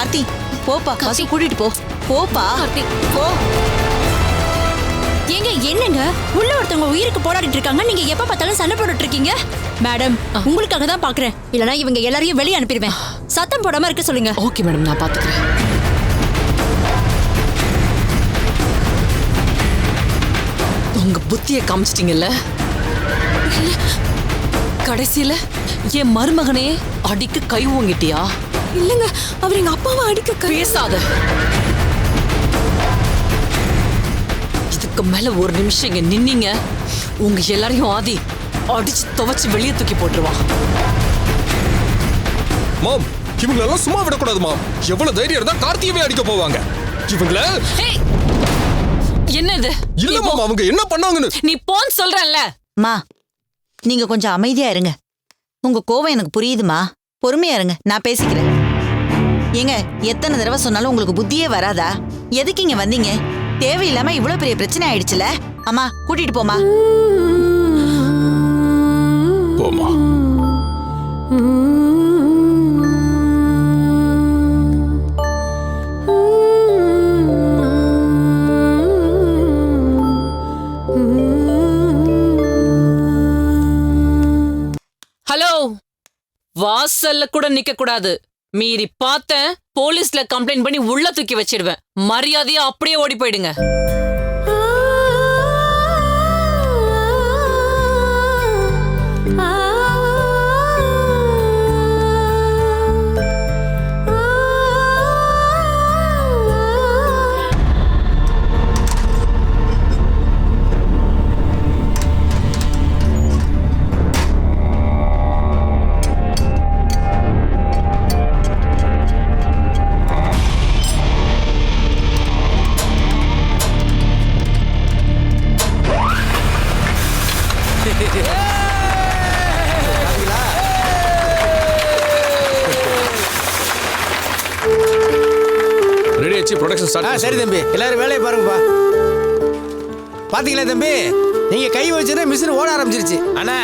கார்த்தி போப்பா, காசு கூட்டிட்டு போ. போப்பா கார்த்தி போ. ஏங்க என்னங்க உள்ள ஒருத்தவங்க உயிருக்கு போராடிட்டு இருக்காங்க, நீங்க எப்ப பார்த்தாலும் சண்டை போட்டுட்டு இருக்கீங்க. மேடம் உங்களுக்காக தான் பாக்குறேன், இல்லனா இவங்க எல்லாரையும் வெளியே அனுப்பிடுவேன். சத்தம் போடாம இருக்க சொல்லுங்க. ஓகே மேடம், நான் பாத்துக்கிறேன். உங்க புத்தியை காமிச்சிட்டீங்கல்ல. கடைசியில என் மருமகனே அடிக்க கை ஓங்கிட்டியா? இல்லங்க, அவர் எங்க அப்பாவை அடிக்க பேசாத. இதுக்கு மேல ஒரு நிமிஷம் இங்க நின்னீங்க, உங்க எல்லாரையும் ஆதி அடிச்சு துவைச்சு வெளியே தூக்கி போட்டுருவான். மாம், இவங்களெல்லாம் சும்மா விடக்கூடாது மாம். எவ்வளவு தைரியம் இருந்தா கார்த்தியவே அடிக்க போவாங்க இவங்கள. என்ன இது? இல்ல மாம், அவங்க என்ன பண்ணாங்கன்னு நீ போன்னு சொல்றல்ல. மா, நீங்க கொஞ்சம் அமைதியா இருங்க. உங்க கோவம் எனக்கு புரியுதுமா. பொறுமையா இருங்க, நான் பேசிக்கிறேன். ஏங்க, எத்தனை தடவை சொன்னாலும் உங்களுக்கு புத்தியே வராதா? எதுக்கு இங்க வந்தீங்க? தேவையில்லாம இவ்வளவு பெரிய பிரச்சனை ஆயிடுச்சுல. அம்மா கூட்டிட்டு போமா. போமா. ஹலோ, வாசல்ல கூட நிக்க கூடாது. மீறி பார்த்தேன், போலீஸ்ல கம்ப்ளைண்ட் பண்ணி உள்ள தூக்கி வச்சிடுவேன். மரியாதையா அப்படியே ஓடி போயிடுங்க. ரெடி ஆச்சு, ப்ரொடக்ஷன் ஸ்டார்ட். சரி தம்பி, எல்லாரும் வேலையை பாருங்கப்பா. பாத்தீங்களா தம்பி, நீங்க கை வச்சுன்னா மிஷின் ஓட ஆரம்பிச்சிருச்சு. அண்ணா,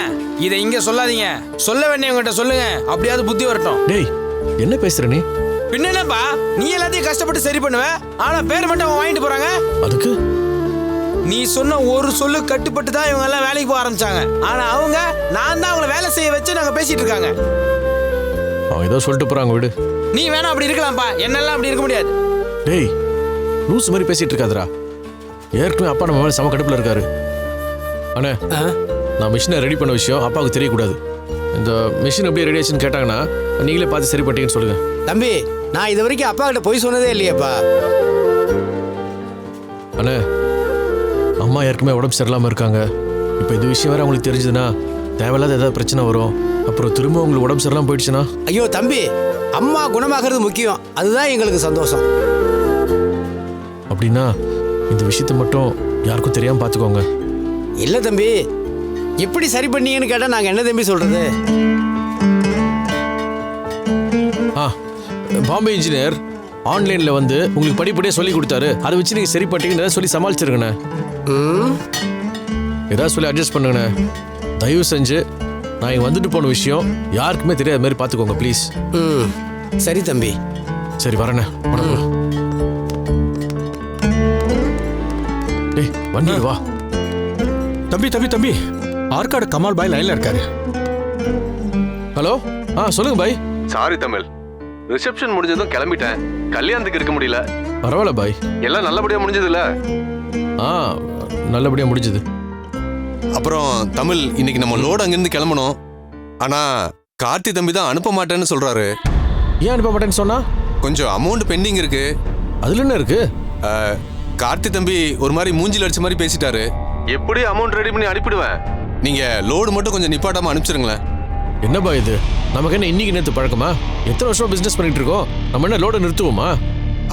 இதை இங்க சொல்லாதீங்க, சொல்ல வேண்டியவங்கிட்ட சொல்லுங்க, அப்படியாவது புத்தி வரட்டும். டேய், என்ன பேசுற நீ? பின்ன என்னப்பா, நீ எல்லாத்தையும் கஷ்டப்பட்டு சரி பண்ணுவ, ஆனா பேர் மட்டும் அவன் வாங்கிட்டு போறாங்க. அதுக்கு நீ சொன்ன ஒரு சொல்லு கட்டுப்பட்டு தான் இவங்க எல்லாம் வேலைக்கு போக ஆரம்பிச்சாங்க. ஆனா அவங்க, நான் தான் அவங்கள வேலை செய்ய வச்சு நாங்க பேசிட்டு இருக்காங்க. அவன் ஏதோ சொல்லிட்டு போறாங்க, விடு. நீ வேணா அப்படி இருக்கலாம்ப்பா, என்னெல்லாம் அப்படி இருக்க முடியாது. டேய், லூஸ் மாதிரி பேசிட்டு இருக்காதடா. ஏற்கனவே அப்பா நம்ம மேல சம கடுப்புல இருக்காரு. அண்ணே, நான் மிஷினை ரெடி பண்ண விஷயம் அப்பாவுக்கு தெரியக்கூடாது. இந்த மிஷின் எப்படி ரெடி ஆச்சுன்னு கேட்டாங்கன்னா நீங்களே பார்த்து சரி பண்ணிட்டீங்கன்னு சொல்லுங்க. தம்பி, நான் இது வரைக்கும் அப்பா கிட்ட போய் சொன்னதே இல்லையப்பா. அண்ணே, அம்மா ஏற்கனவே உடம்பு சரியில்லாமல் இருக்காங்க. இப்போ இது விஷயம் வேறு அவங்களுக்கு தெரிஞ்சதுன்னா தேவையில்லாத ஏதாவது பிரச்சனை வரும். அப்புறம் திரும்ப உங்களுக்கு உடம்பு சரியில்லாமல் போயிடுச்சுன்னா? ஐயோ தம்பி, அம்மா குணமாகிறது முக்கியம், அதுதான் எங்களுக்கு சந்தோஷம். அப்படின்னா இந்த விஷயத்தை மட்டும் யாருக்கும் தெரியாமல் பார்த்துக்கோங்க. இல்லை தம்பி, எப்படி சரி பண்ணீங்கன்னு கேட்டால் நாங்கள் என்ன தம்பி சொல்கிறது? பாம்பே இன்ஜினியர் ஆன்லைனில் வந்து உங்களுக்கு படிப்படியாக சொல்லி கொடுத்தாரு. அதை வச்சு நீங்கள் சரி பண்ணிட்டீங்கன்னு சொல்லி சமாளிச்சிருங்கண்ணே. ஏதாவது சொல்லி அட்ஜஸ்ட் பண்ணுங்கண்ணே. தயவு செஞ்சு நான் இங்கே வந்துட்டு போன விஷயம் யாருக்குமே தெரியாத மாதிரி பார்த்துக்கோங்க ப்ளீஸ். சரி தம்பி. சரி வரண்ணே. வணக்கம். டேய் வண்டி வா. தம்பி ஆற்காடு கமால் பாய் லைன்ல இருக்காரு. ஹலோ, சொல்லுங்க பாய். சாரி தமிழ், ரிசப்ஷன் முடிஞ்சதும் கிளம்பிட்டேன். கல்யாணத்துக்கு இருக்க முடியல. பரவாயில்ல பாய், எல்லாம் நல்லபடியா முடிஞ்சதுல்ல? நல்லபடியா முடிஞ்சது. அப்புறம் தமிழ், இன்னைக்கு நம்ம லோடு அங்கிருந்து கிளம்பணும். ஆனா கார்த்தி தம்பி தான் அனுப்ப மாட்டேன்னு சொல்றாரு. ஏன் அனுப்ப மாட்டேன்னு சொன்னா? கொஞ்சம் அமௌண்ட் பெண்டிங் இருக்கு. அதுல என்ன இருக்கு? கார்த்தி தம்பி ஒரு மாதிரி மூஞ்சில அடிச்ச மாதிரி பேசிட்டாரு. எப்படி அமௌண்ட் ரெடி பண்ணி அனுப்பிடுவேன், நீங்க லோடு மட்டும் கொஞ்சம் நிப்பாட்டாம அனுப்பிச்சிருங்களேன். என்ன பாய் இது? நமக்கு என்ன இன்னைக்கு நேற்று பழக்கமா? எத்தனை வருஷம் பிசினஸ் பண்ணிட்டு இருக்கோம், நம்ம என்ன லோட நிறுத்துவோமா?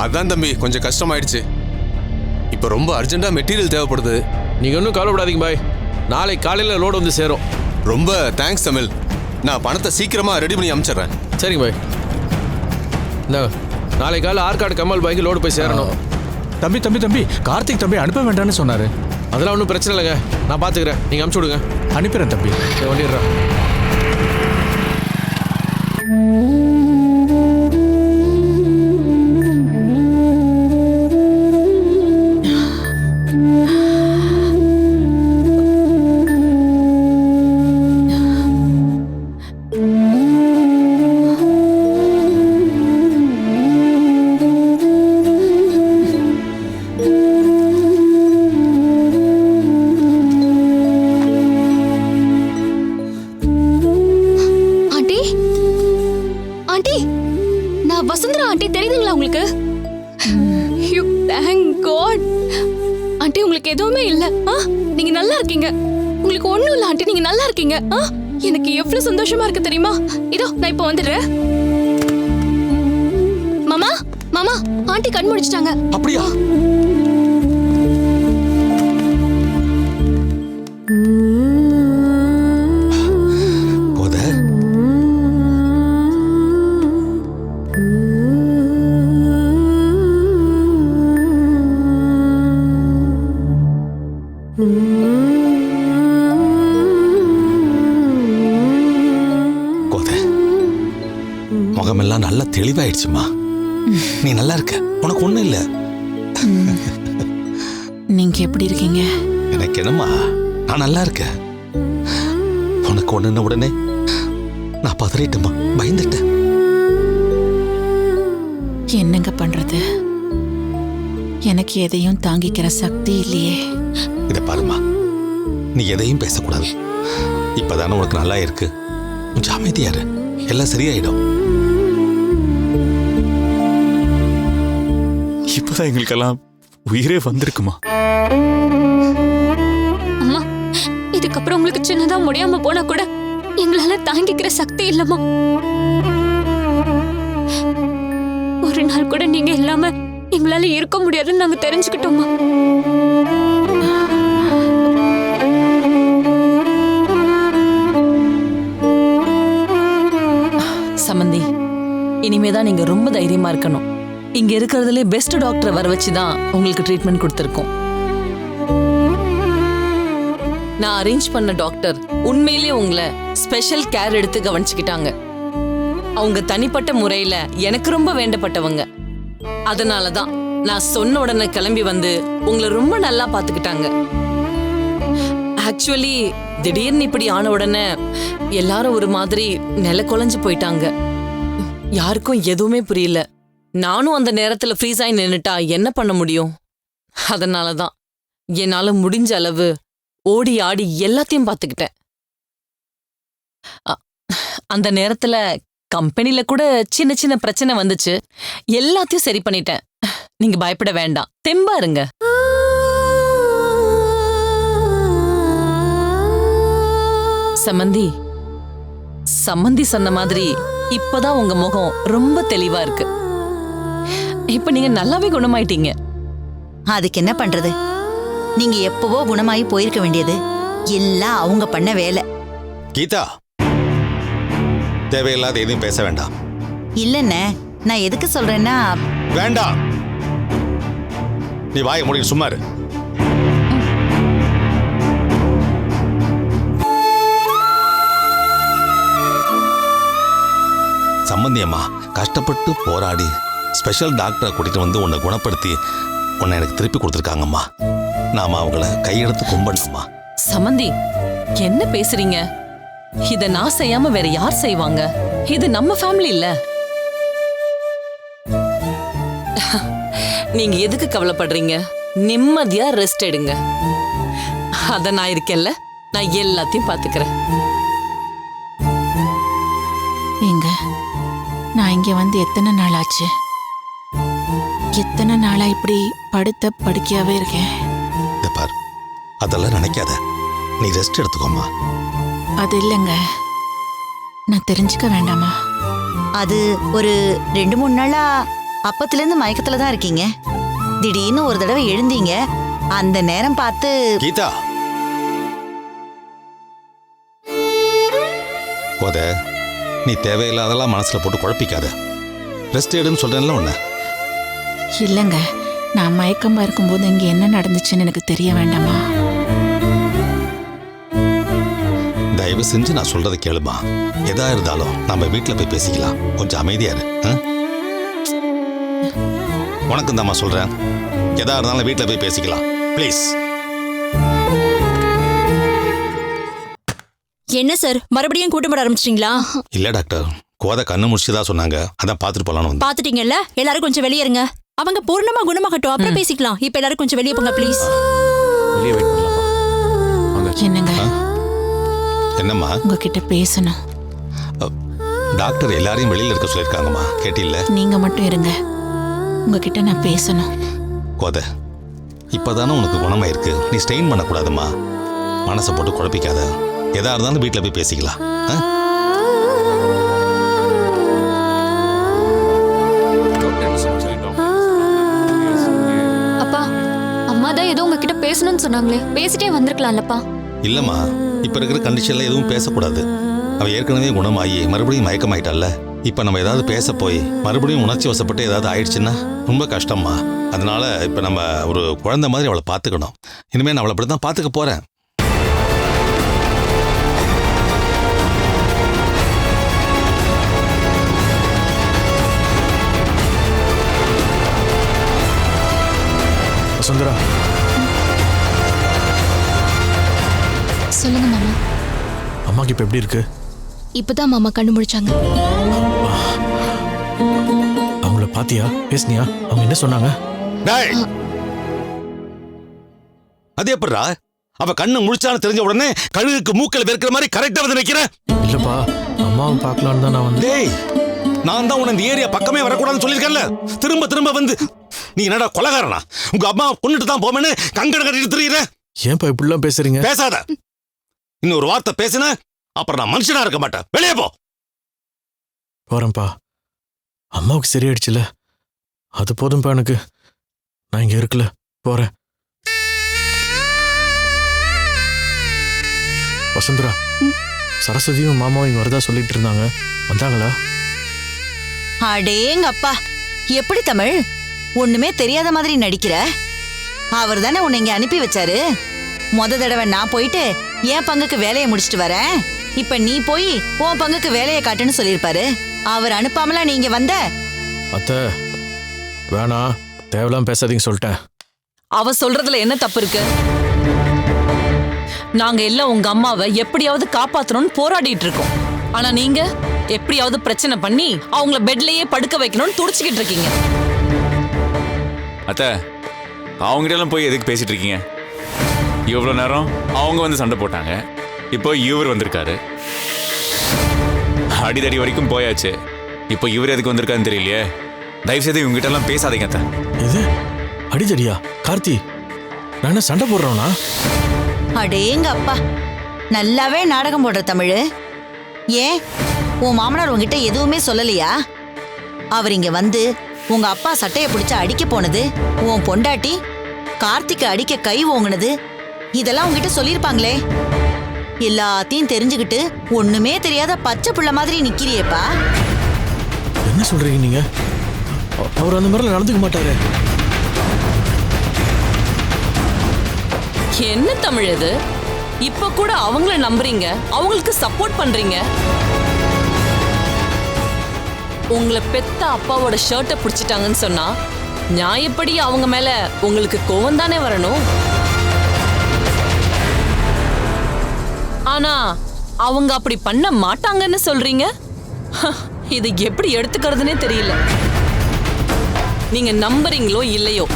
அதான் தம்பி கொஞ்சம் கஷ்டமாயிடுச்சு. இப்போ ரொம்ப அர்ஜென்ட்டா மெட்டீரியல் தேவைப்படுது. நீங்க ஒன்றும் கவலைப்படாதீங்க பாய், நாளை காலையில லோடு வந்து சேரும். ரொம்ப தேங்க்ஸ் தமிழ், நான் பணத்தை சீக்கிரமா ரெடி பண்ணி அனுப்பிச்சிடுறேன். சரிங்க பாய். நாளை காலை ஆற்காடு கமல் பாய்க்கு லோடு போய் சேரணும். தம்பி கார்த்திக் தம்பி அனுப்ப வேண்டாம்னு சொன்னாரு. அதெல்லாம் ஒன்றும் பிரச்சனை இல்லைங்க, நான் பார்த்துக்கிறேன். நீங்கள் அனுப்பிச்சு விடுங்க. அனுப்பிடுறேன் தம்பி. வண்டிடுறேன். நான் வசுந்தரா ஆண்டி தெரியுதுங்களா உங்களுக்கு? You thank God. ஆண்டி உங்களுக்கு எதுவுமே இல்ல. நீங்க நல்லா இருக்கீங்க. உங்களுக்கு ஒண்ணும் இல்ல ஆண்டி, நீங்க நல்லா இருக்கீங்க. எனக்கு எவ்வளவு சந்தோஷமா இருக்கு தெரியுமா? இதோ நான் இப்ப வந்துடுறேன். மாமா மாமா, ஆண்டி கண் முடிச்சிட்டாங்க. அப்படியா? முகமெல்லாம் நல்லா தெளிவாயிடுச்சுமா. நீ நல்லா இருக்க, உனக்கு ஒண்ணும் இல்ல. நீங்க எப்படி இருக்கீங்க? எனக்கு என்னம்மா, நான் நல்லா இருக்கேன். உனக்கு ஒண்ணுன்ன உடனே நான் பதறிட்டேம்மா, பயந்துட்டேன். என்னங்க பண்றது? எனக்கு எதையும் தாங்கிக்கிற சக்தி இல்லையே. இதை பாருமா, நீ எதையும் பேசக்கூடாது. இப்பதானே உனக்கு நல்லா இருக்கு, கொஞ்சம் அமைதியாரு, எல்லாம் சரியாயிடும். இப்பதான் எங்களுக்கெல்லாம் உயிரே வந்திருக்குமா. அம்மா, இதுக்கப்புறம் உங்களுக்கு சின்னதா முடியாம போனா கூட எங்களால தாங்கிக்கிற சக்தி இல்லம்மா. ஒரு நாள் கூட நீங்க இல்லாம எங்களால இருக்க முடியாதுன்னு நாங்க தெரிஞ்சுக்கிட்டோம்மா. சமந்தி, இனிமேதான் நீங்க ரொம்ப தைரியமா இருக்கணும். இங்க இருக்கிறதுலே பெஸ்ட் டாக்டர் வர வச்சுதான் உங்களுக்கு ட்ரீட்மெண்ட் கொடுத்திருக்கோம். நான் அரேஞ்ச் பண்ண டாக்டர் உண்மையிலேயே உங்களை ஸ்பெஷல் கேர் எடுத்து கவனிச்சுக்கிட்டாங்க. அவங்க தனிப்பட்ட முறையில எனக்கு ரொம்ப வேண்டப்பட்டவங்க. அதனாலதான் நான் சொன்ன உடனே கிளம்பி வந்து உங்களை ரொம்ப நல்லா பாத்துக்கிட்டாங்க. ஆக்சுவலி திடீர்னு இப்படி ஆன உடனே எல்லாரும் ஒரு மாதிரி நில குலைஞ்சு போயிட்டாங்க. யாருக்கும் எதுவுமே புரியல. நானும் அந்த நேரத்துல ஃப்ரீஸ் ஆகி நின்னுட்டா என்ன பண்ண முடியும்? அதனாலதான் என்னால முடிஞ்ச அளவு ஓடி ஆடி எல்லாத்தையும் பார்த்துக்கிட்டேன். அந்த நேரத்துல கம்பெனில கூட சின்ன சின்ன பிரச்சனை வந்துச்சு. எல்லாத்தையும் சரி பண்ணிட்டேன். நீங்க பயப்பட வேண்டாம், தெம்பா இருங்க. சம்மந்தி சொன்ன மாதிரி இப்பதான் உங்க முகம் ரொம்ப தெளிவா இருக்கு. இப்ப நீங்க நல்லாவே குணமாயிட்டீங்க. அதுக்கு என்ன பண்றது? நீங்க எப்பவோ குணமாயி போயிருக்க வேண்டியது. எல்லாம் அவங்க பண்ண வேலை. கீதா, தேவையில்லாத எதையும் பேச வேண்டாம். இல்லண்ணே, நான் எதுக்கு சொல்றேன்னா, வேண்டாம், நீ வாயை மூடி சும்மா இரு. சம்பந்தி அம்மா கஷ்டப்பட்டு போராடி ஸ்பெஷல் டாக்டரை கூட்டிட்டு வந்து உன்னை குணப்படுத்தி உன்னை எனக்கு திருப்பி கொடுத்துருக்காங்கம்மா. நாம அவங்கள கையெடுத்து கும்பிடணும்மா. சமந்தி, என்ன பேசுறீங்க? இத நான் செய்யாம வேற யார் செய்வாங்க? இது நம்ம ஃபேமிலி இல்ல. நீங்க எதுக்கு கவலைப்படுறீங்க? நிம்மதியா ரெஸ்ட் எடுங்க. அத நான் இருக்கேன்ல, நான் எல்லாத்தையும் பாத்துக்கிறேன். எங்க நான் இங்க வந்து எத்தனை நாள் ஆச்சு? எத்தனை நாளா இப்படி படுத்த படுக்கையாவே இருக்கேன். பார், அதெல்லாம் நினைக்காத, நீ ரெஸ்ட் எடுத்துக்கோமா. அது இல்லைங்க, நான் தெரிஞ்சுக்க வேண்டாமா? அது ஒரு 2-3 நாளா அப்பத்துல இருந்து மயக்கத்துல தான் இருக்கீங்க. திடீர்னு ஒரு தடவை எழுந்தீங்க. அந்த நேரம் பார்த்து கீதா, போத நீ தேவையில்லாதெல்லாம் மனசுல போட்டு குழப்பிக்காத. ரெஸ்ட் எடுன்னு சொல்றேன்ல உன்ன. இல்லைங்க, நான் மயக்கமா இருக்கும்போது இங்க என்ன நடந்துச்சுன்னு எனக்கு தெரிய வேண்டாமா? தயவு செஞ்சு நான் சொல்றதை கேளுமா. எதா இருந்தாலும் நம்ம வீட்டுல போய் பேசிக்கலாம். கொஞ்சம் அமைதியா இரு. உனக்கு தாம்மா சொல்றேன், எதா இருந்தாலும் வீட்டுல போய் பேசிக்கலாம் ப்ளீஸ். என்ன சார், மறுபடியும் கூட்டம் போட ஆரம்பிச்சிட்டீங்களா? இல்ல டாக்டர், கோதை கண்ணு முடிச்சுதான் சொன்னாங்க, அதான் பாத்துட்டு போலான்னு வந்து. பாத்துட்டீங்கல்ல, எல்லாரும் கொஞ்சம் வெளியே இருங்க. அவங்க பூர்ணமா குணமாகட்டும், அப்புறம் பேசிக்கலாம். இப்ப எல்லாரும் கொஞ்சம் வெளியே போங்க ப்ளீஸ். வெளியே வெயிட் பண்ணலாமா? என்னங்க, என்னம்மா? உங்ககிட்ட பேசணும். டாக்டர் எல்லாரையும் வெளியில இருக்க சொல்லியிருக்காங்கம்மா, கேட்டில்ல? நீங்க மட்டும் இருங்க, உங்ககிட்ட நான் பேசணும். கோதை, இப்பதானே உனக்கு குணமாயிருக்கு, நீ ஸ்ட்ரெயின் பண்ணக்கூடாதும்மா. மனசை போட்டு குழப்பிக்காத. எதா இருந்தாலும் வீட்டில் போய் பேசிக்கலாம். அப்பா, அம்மா தான் ஏதோ உங்ககிட்ட பேசணும்னு சொன்னாங்களே, பேசிட்டே வந்திருக்கலாம்லப்பா. இல்லம்மா, இப்ப இருக்கிற கண்டிஷன்ல எதுவும் பேசக்கூடாது. அவ ஏற்கனவே குணமாயி மறுபடியும் மயக்கமாயிட்டால. இப்ப நம்ம ஏதாவது பேச போய் மறுபடியும் உணர்ச்சி வசப்பட்டு ஏதாவது ஆயிடுச்சுன்னா ரொம்ப கஷ்டம்மா. அதனால இப்ப நம்ம ஒரு குழந்தை மாதிரி அவளை பார்த்துக்கணும். இனிமே நான் அவளை அப்படிதான் பார்த்துக்க போறேன். வசுந்தரா, சொல்லுங்க மாமா. அம்மாக்கு இப்ப எப்படி இருக்கு? இப்பதான் மாமா கண்ணு முடிச்சாங்க. அவங்கள பாத்தியா, பேசுனியா? அவங்க என்ன சொன்னாங்க? அது எப்படா அவ கண்ணு முழிச்சான்னு தெரிஞ்ச உடனே கழுகுக்கு மூக்கல வெறுக்கிற மாதிரி கரெக்டா வந்து நிக்கிறேன்? இல்லப்பா, அம்மாவை பார்க்கலான்னு தான் நான் வந்து. டேய், நான் தான் உன்னை இந்த ஏரியா பக்கமே வரக்கூடாதுன்னு சொல்லியிருக்கேன்ல. திரும்ப திரும்ப வந்து நீ என்னடா கொலகாரனா? உங்க அம்மா கொண்டுட்டு தான் போமேன்னு கங்கட கட்டிட்டு திரியிற. ஏன்பா இப்படிலாம் பேசுறீங்க? பேசாத. இன்னொரு வார்த்தை பேசின அப்புறம் நான் மனுஷனா இருக்க மாட்டேன். வெளியே போ. போறேன்ப்பா. அம்மாவுக்கு சரியாயிடுச்சுல, அது போதும்பா எனக்கு. நான் இங்க இருக்கல, போறேன். வசுந்தரா, சரஸ்வதியும் மாமாவும் இங்க வரதா சொல்லிட்டு இருந்தாங்க, வந்தாங்களா? அடேங்கப்பா, எப்படி தமிழ் ஒண்ணுமே தெரியாத மாதிரி நடிக்கிற? அவர் தானே உன்னை இங்க அனுப்பி வச்சாரு. தடவை நான் போயிட்டு என் பங்குக்கு வேலையை முடிச்சிட்டு வரேன், இப்ப நீ போய் உன் பங்குக்கு வேலையை காட்டுன்னு சொல்லியிருப்பாரு. அவர் அனுப்பாமல நீங்க வந்த? அத்தை, வேணாம், தேவையில்லாம பேசாதீங்க சொல்லிட்டேன். அவ சொல்றதுல என்ன தப்பு இருக்கு? நாங்க எல்லாம் உங்க அம்மாவை எப்படியாவது காப்பாத்தணும்னு போராடிட்டு இருக்கோம். ஆனா நீங்க எப்படியாவது பிரச்சனை பண்ணி அவங்கள பெட்லயே படுக்க வைக்கணும்னு துடிச்சுக்கிட்டு இருக்கீங்க. அத்தை, அவங்ககிட்ட எல்லாம் போய் எதுக்கு பேசிட்டு இருக்கீங்க? இவ்வளவு நேரம் அவங்க வந்து சண்டை போட்டாங்க, இப்போ இவர் வந்திருக்காரு. அடிதடி வரைக்கும் போயாச்சு, இப்போ இவர் எதுக்கு வந்திருக்காருன்னு தெரியலையே. தயவு செய்து இவங்ககிட்ட எல்லாம் பேசாதீங்க அத்தை. இது அடிதடியா? கார்த்தி, நான் என்ன சண்டை போடுறோம்னா? அடேங்க அப்பா, நல்லாவே நாடகம் போடுற தமிழ். ஏன் உன் மாமனார் உங்ககிட்ட எதுவுமே சொல்லலையா? அவர் இங்க வந்து உங்க அப்பா சட்டையை பிடிச்சு அடிக்க போனது, உன் பொண்டாட்டி கார்த்திக்கு அடிக்க கை ஓங்குனது, இதெல்லாம் உங்ககிட்ட சொல்லியிருப்பாங்களே. எல்லாத்தையும் தெரிஞ்சுக்கிட்டு ஒண்ணுமே தெரியாத பச்சை புள்ள மாதிரி நிக்கிறியேப்பா. என்ன சொல்றீங்க நீங்க? அவர் அந்த மாதிரிலாம் நடந்துக்க மாட்டாரு. என்ன தமிழ் இது? இப்ப கூட அவங்கள நம்புறீங்க, அவங்களுக்கு சப்போர்ட் பண்றீங்க. உங்களை பெத்த அப்பாவோட ஷர்ட்டை பிடிச்சிட்டாங்கன்னு சொன்னா நியாயப்படி அவங்க மேல உங்களுக்கு கோவம் தானே வரணும். ஆனா அவங்க அப்படி பண்ண மாட்டாங்கன்னு சொல்றீங்க. இது எப்படி எடுத்துக்கிறதுனே தெரியல. நீங்க நம்புறீங்களோ இல்லையோ,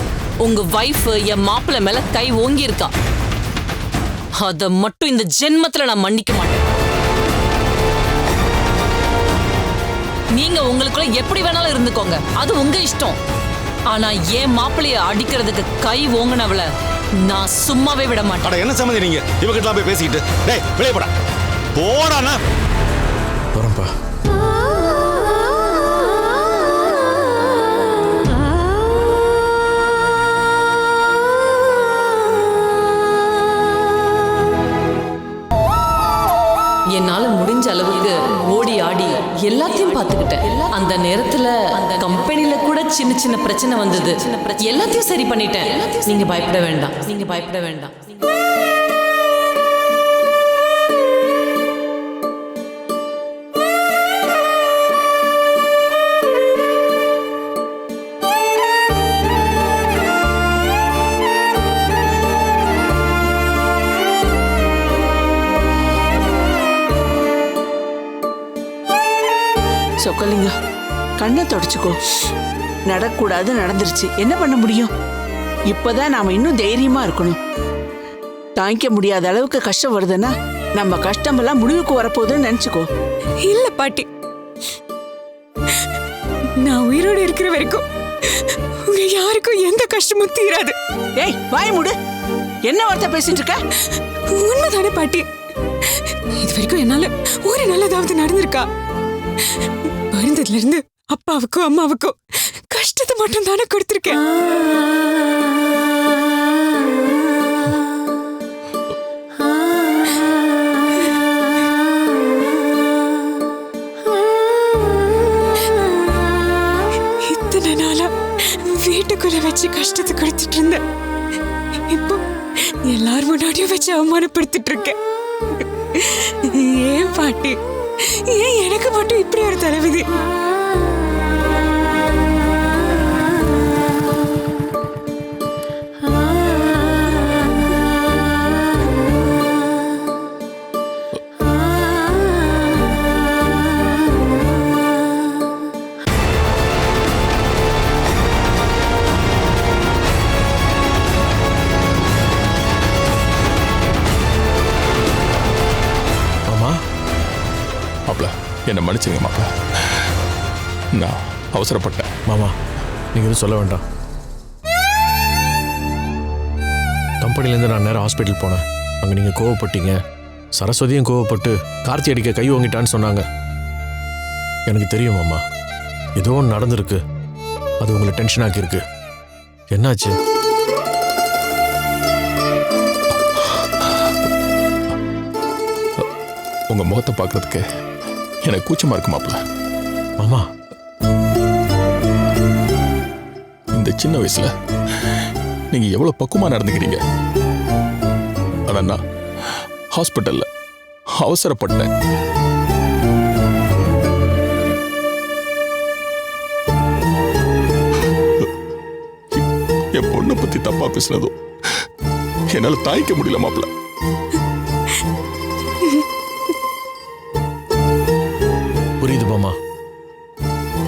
உங்க வைஃப் என் மாப்பிள்ளை மேல கை ஓங்கி இருக்கா. அத மட்டும் இந்த ஜென்மத்துல நான் மன்னிக்க மாட்டேன். நீங்க உங்களுக்குள்ள எப்படி வேணாலும் இருந்துக்கோங்க, அது உங்க இஷ்டம். ஆனா என் மாப்பிள்ளைய அடிக்கிறதுக்கு கை ஓங்கினவள நான் சும்மாவே விட மாட்டேன். என்ன சம்மதி நீங்க இவகிட்ட போய் பேசிக்கிட்டு? டேய், வெளியே போடா. போடானா? போறேன்ப்பா. என்னால முடிஞ்ச அளவுக்கு ஓடி ஆடி எல்லாத்தையும் பார்த்துக்கிட்டேன். அந்த நேரத்துல கம்பெனில கூட சின்ன சின்ன பிரச்சனை வந்தது, எல்லாத்தையும் சரி பண்ணிட்டேன். நீங்க பயப்பட வேண்டாம், நீங்க பயப்பட வேண்டாம். சொக்கலிங்க, கண்ணை தொடச்சுக்கோ. நடக்கூடாது நடந்துருச்சு, என்ன பண்ண முடியும்? இப்பதான் நாம இன்னும் தைரியமா இருக்கணும். தாங்கிக்க முடியாத அளவுக்கு கஷ்டம் வருதுன்னா நம்ம கஷ்டம் எல்லாம் முடிவுக்கு வரப்போகுதுன்னு நினைச்சுக்கோ. இல்ல பாட்டி, நான் உயிரோடு இருக்கிற வரைக்கும் உங்க யாருக்கும் எந்த கஷ்டமும் தீராது. ஏய் வாய் மூடு. என்ன வார்த்தை பேசிட்டு இருக்க? உண்மைதானே பாட்டி? இது வரைக்கும் என்னால ஒரு நல்லதாவது நடந்திருக்கா? பிறந்ததுல இருந்து அப்பாவுக்கும் அம்மாவுக்கும் கஷ்டத்தை மட்டும் தானே கொடுத்திருக்கேன். இத்தனை நாளா வீட்டுக்குள்ள வச்சு கஷ்டத்தை கொடுத்துட்டு இருந்தேன். இப்போ எல்லாரும் முன்னாடியும் வச்சு அவமானப்படுத்திட்டு இருக்கேன். ஏன் பாட்டி, ஏன் எனக்கு மட்டும் இப்படி ஒரு தலைவிதி? என்ன மன்னிச்சுங்க மாப்பிள்ள, நான் அவசரப்பட்டேன். மாமா நீங்கள் எதுவும் சொல்ல வேண்டாம். கம்பெனிலேருந்து நான் நேரம் ஹாஸ்பிட்டல் போனேன். அங்கே நீங்கள் கோவப்பட்டீங்க, சரஸ்வதியும் கோவப்பட்டு கார்த்தி அடிக்க கை வாங்கிட்டான்னு சொன்னாங்க. எனக்கு தெரியும் மாமா, ஏதோ ஒன்று நடந்திருக்கு. அது உங்களை டென்ஷன் ஆக்கியிருக்கு. என்னாச்சு? உங்கள் முகத்தை பார்க்கறதுக்கு எனக்கு கூச்சமா இருக்கு மாப்பிள்ள. மாமா, இந்த சின்ன வயசுல நீங்க எவ்வளவு பக்குவமா நடந்துக்கிறீங்க. ஆனா நான் ஹாஸ்பிட்டல்ல அவசரப்பட்டேன். என் பொண்ணை பத்தி தப்பா பேசினதும் என்னால தாய்க்க முடியல மாப்பிள்ள. புரியுது மாமா,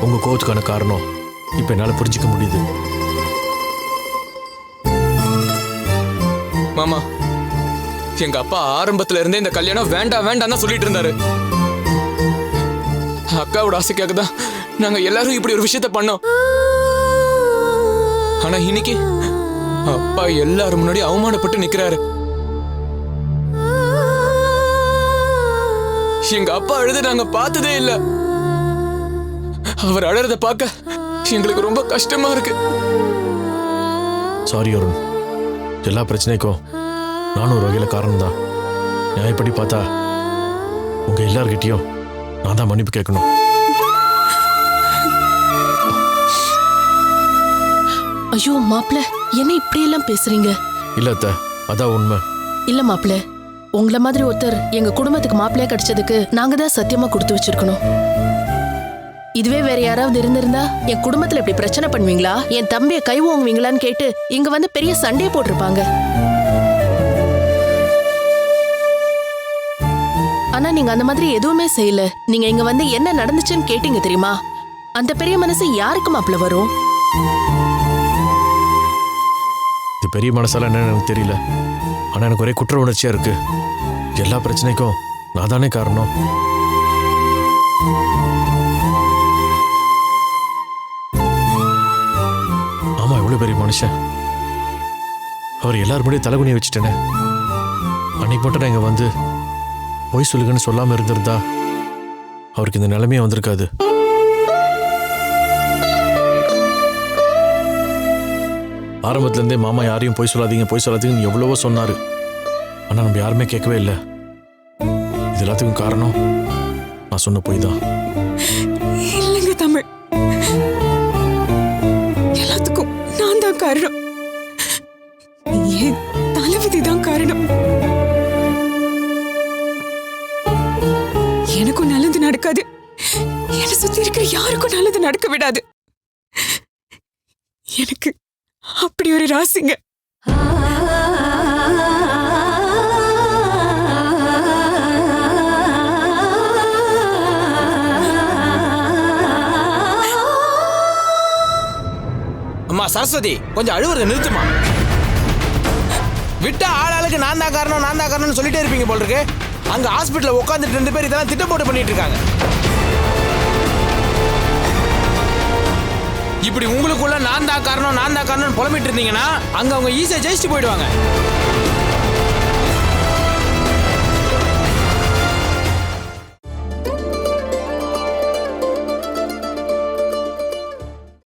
உங்க கோவத்துக்கான காரணம் இப்ப என்னால புரிஞ்சுக்க முடியுது. மாமா, எங்க அப்பா ஆரம்பத்துல இருந்தே இந்த கல்யாணம் வேண்டாம் வேண்டாம் தான் சொல்லிட்டு இருந்தாரு. அக்காவோட ஆசைக்காக தான் நாங்க எல்லாரும் இப்படி ஒரு விஷயத்த பண்ணோம். ஆனா இன்னைக்கு அப்பா எல்லாரும் முன்னாடி அவமானப்பட்டு நிக்கிறாரு. எங்க அப்பா அழுது நாங்க பார்த்ததே இல்ல. அவர் அழறத பார்க்க எங்களுக்கு ரொம்ப கஷ்டமா இருக்கு. சாரி அருண், எல்லா பிரச்சனைக்கும் நானும் ஒரு வகையில காரணம் தான். நியாயப்படி பார்த்தா உங்க எல்லார்கிட்டயும் நான் தான் மன்னிப்பு கேட்கணும். ஐயோ மாப்பிள்ள, என்ன இப்படி எல்லாம் பேசுறீங்க? இல்ல அத்தை, அதான் உண்மை. இல்ல மாப்பிள்ள, உங்களை மாதிரி ஒருத்தர் எங்க குடும்பத்துக்கு மாப்பிள்ளையா கிடைச்சதுக்கு நாங்க தான் சத்தியமா கொடுத்து வச்சிருக்கணும். இதுவே வேற யாராவது இருந்திருந்தா என் குடும்பத்துல இப்படி பிரச்சனை பண்ணுவீங்களா, என் தம்பியை கை ஓங்குவீங்களான்னு கேட்டு இங்க வந்து பெரிய சண்டையை போட்டிருப்பாங்க. ஆனா நீங்க அந்த மாதிரி எதுவுமே செய்யல. நீங்க இங்க வந்து என்ன நடந்துச்சுன்னு கேட்டீங்க தெரியுமா? அந்த பெரிய மனசு யாருக்கு மாப்பிள்ள வரும்? இது பெரிய மனசால என்னன்னு எனக்கு தெரியல. ஆனா எனக்கு ஒரே குற்ற உணர்ச்சியா இருக்கு. எல்லா பிரச்சனைக்கும் நான் தானே காரணம். ஆமா, எவ்வளவு பெரிய மனுஷன். அவர் எல்லாரும் முன்னாடி தலைகுனிய வச்சுட்டேனே. அன்னைக்கு மட்டும் நான் இங்க வந்து பொய் சொல்லுங்கன்னு சொல்லாம இருந்திருந்தா அவருக்கு இந்த நிலைமையே வந்திருக்காது. ஆரம்பத்துல இருந்தே மாமா யாரையும் பொய் சொல்லாதீங்கன்னு எவ்வளவோ சொன்னாரு. ஆனா நம்ம யாருமே கேட்கவே இல்லை. இது எல்லாத்துக்கும் காரணம் நான் சொன்ன பொய் தான். இல்லைங்க தமிழ், எல்லாத்துக்கும் நான் தான் காரணம். ஏன் தலைவிதி தான் காரணம். எனக்கும் நல்லது நடக்காது, என்னை சுத்தி இருக்கிற யாருக்கும் நல்லது நடக்க விடாது. எனக்கு அப்படி ஒரு ராசிங்க. அம்மா சரஸ்வதி, கொஞ்சம் அழுவுறத நிறுத்துமா. விட்டா ஆளாளுக்கு நான் தான் காரணம்னு சொல்லிட்டே இருப்பீங்க போல இருக்கு. அங்க ஹாஸ்பிட்டல்ல உட்காந்துட்டு 2 பேர் இதெல்லாம் திட்டம் போட்டு பண்ணிட்டு இருக்காங்க. இப்படி உங்களுக்குள்ள நான் தான் காரணம் புலம்பிட்டு இருந்தீங்கன்னா அங்க அவங்க ஈஸியா ஜெயிச்சுட்டு போயிடுவாங்க.